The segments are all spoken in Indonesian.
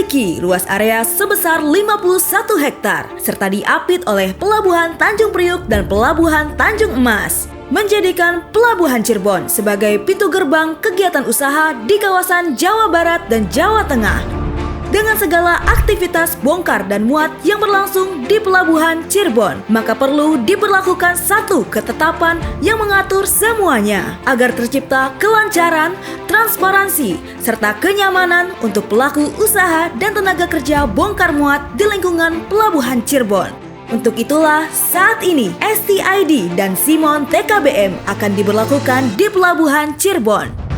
memiliki luas area sebesar 51 hektar serta diapit oleh Pelabuhan Tanjung Priuk dan Pelabuhan Tanjung Emas, menjadikan Pelabuhan Cirebon sebagai pintu gerbang kegiatan usaha di kawasan Jawa Barat dan Jawa Tengah. Dengan segala aktivitas bongkar dan muat yang berlangsung di Pelabuhan Cirebon, maka perlu diberlakukan satu ketetapan yang mengatur semuanya agar tercipta kelancaran, transparansi, serta kenyamanan untuk pelaku usaha dan tenaga kerja bongkar muat di lingkungan Pelabuhan Cirebon. Untuk itulah saat ini STID dan Simon TKBM akan diberlakukan di Pelabuhan Cirebon.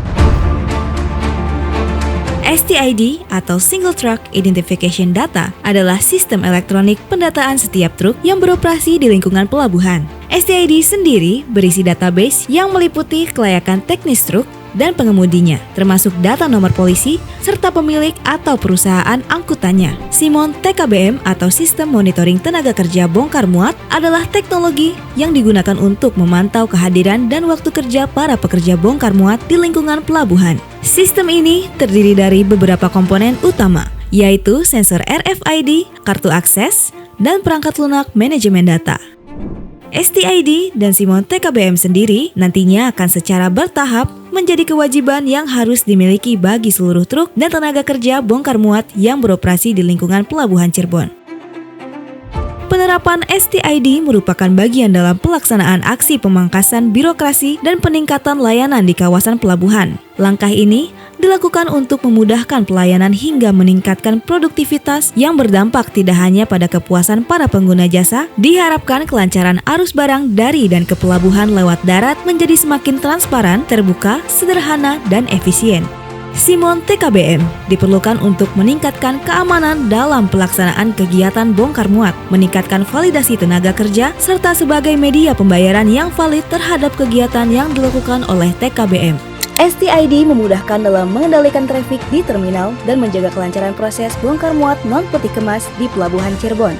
STID atau Single Truck Identification Data adalah sistem elektronik pendataan setiap truk yang beroperasi di lingkungan pelabuhan. STID sendiri berisi database yang meliputi kelayakan teknis truk dan pengemudinya, termasuk data nomor polisi serta pemilik atau perusahaan angkutannya. Simon TKBM atau Sistem Monitoring Tenaga Kerja Bongkar Muat adalah teknologi yang digunakan untuk memantau kehadiran dan waktu kerja para pekerja bongkar muat di lingkungan pelabuhan. Sistem ini terdiri dari beberapa komponen utama, yaitu sensor RFID, kartu akses, dan perangkat lunak manajemen data. STID dan Simon TKBM sendiri nantinya akan secara bertahap menjadi kewajiban yang harus dimiliki bagi seluruh truk dan tenaga kerja bongkar muat yang beroperasi di lingkungan Pelabuhan Cirebon. Penerapan STID merupakan bagian dalam pelaksanaan aksi pemangkasan birokrasi dan peningkatan layanan di kawasan pelabuhan. Langkah ini dilakukan untuk memudahkan pelayanan hingga meningkatkan produktivitas yang berdampak tidak hanya pada kepuasan para pengguna jasa. Diharapkan kelancaran arus barang dari dan ke pelabuhan lewat darat menjadi semakin transparan, terbuka, sederhana, dan efisien. Simon TKBM diperlukan untuk meningkatkan keamanan dalam pelaksanaan kegiatan bongkar muat, meningkatkan validasi tenaga kerja, serta sebagai media pembayaran yang valid terhadap kegiatan yang dilakukan oleh TKBM. STID memudahkan dalam mengendalikan trafik di terminal dan menjaga kelancaran proses bongkar muat non-peti kemas di Pelabuhan Cirebon.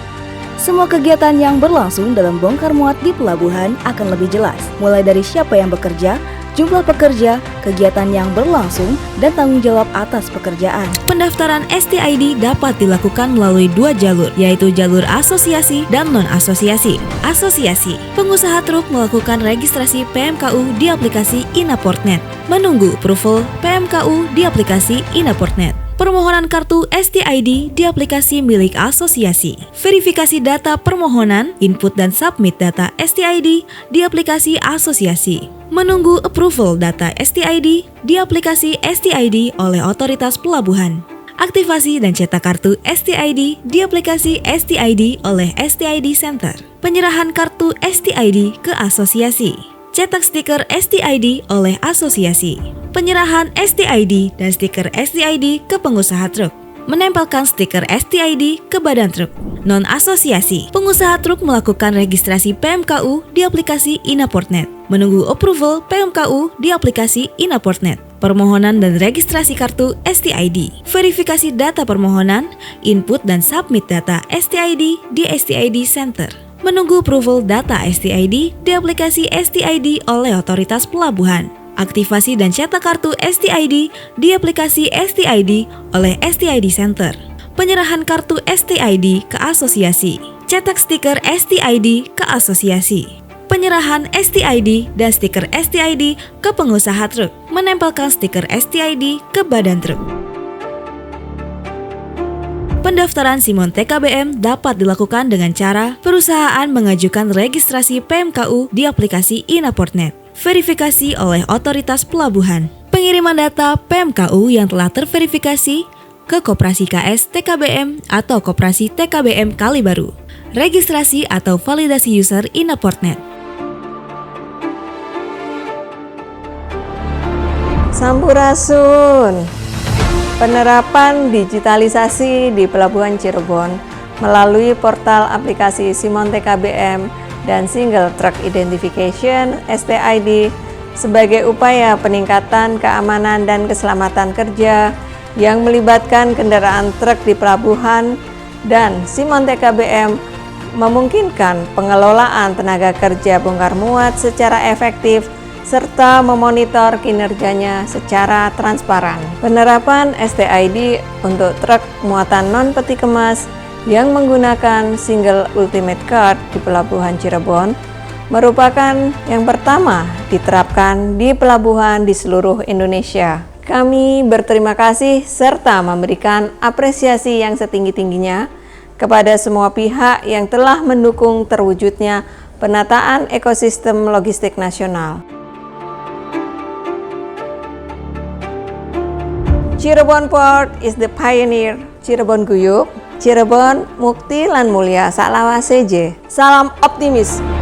Semua kegiatan yang berlangsung dalam bongkar muat di pelabuhan akan lebih jelas, mulai dari siapa yang bekerja, jumlah pekerja, kegiatan yang berlangsung, dan tanggung jawab atas pekerjaan. Pendaftaran STID dapat dilakukan melalui dua jalur, yaitu jalur asosiasi dan non-asosiasi. Asosiasi, pengusaha truk melakukan registrasi PMKU di aplikasi Inaportnet, menunggu approval PMKU di aplikasi Inaportnet. Permohonan kartu STID di aplikasi milik asosiasi. Verifikasi data permohonan, input dan submit data STID di aplikasi asosiasi. Menunggu approval data STID di aplikasi STID oleh otoritas pelabuhan. Aktivasi dan cetak kartu STID di aplikasi STID oleh STID Center. Penyerahan kartu STID ke asosiasi. Cetak stiker STID oleh asosiasi. Penyerahan STID dan stiker STID ke pengusaha truk. Menempelkan stiker STID ke badan truk. Non-asosiasi, pengusaha truk melakukan registrasi PMKU di aplikasi Inaportnet. Menunggu approval PMKU di aplikasi Inaportnet. Permohonan dan registrasi kartu STID. Verifikasi data permohonan, input dan submit data STID di STID Center. Menunggu approval data STID di aplikasi STID oleh otoritas pelabuhan. Aktivasi dan cetak kartu STID di aplikasi STID oleh STID Center. Penyerahan kartu STID ke asosiasi. Cetak stiker STID ke asosiasi. Penyerahan STID dan stiker STID ke pengusaha truk. Menempelkan stiker STID ke badan truk. Pendaftaran Simon TKBM dapat dilakukan dengan cara perusahaan mengajukan registrasi PMKU di aplikasi Inaportnet. Verifikasi oleh otoritas pelabuhan. Pengiriman data PMKU yang telah terverifikasi ke Koperasi KS TKBM atau Koperasi TKBM Kalibaru. Registrasi atau validasi user Inaportnet. Sampurasun. Penerapan digitalisasi di Pelabuhan Cirebon melalui portal aplikasi Simon TKBM dan Single Truck Identification STID sebagai upaya peningkatan keamanan dan keselamatan kerja yang melibatkan kendaraan truk di pelabuhan, dan Simon TKBM memungkinkan pengelolaan tenaga kerja bongkar muat secara efektif serta memonitor kinerjanya secara transparan. Penerapan STID untuk truk muatan non-peti kemas yang menggunakan single ultimate card di Pelabuhan Cirebon merupakan yang pertama diterapkan di pelabuhan di seluruh Indonesia. Kami berterima kasih serta memberikan apresiasi yang setinggi-tingginya kepada semua pihak yang telah mendukung terwujudnya penataan ekosistem logistik nasional. Cirebon Port is the pioneer. Cirebon guyub, Cirebon mukti lan mulia saklawase je. Salam optimis.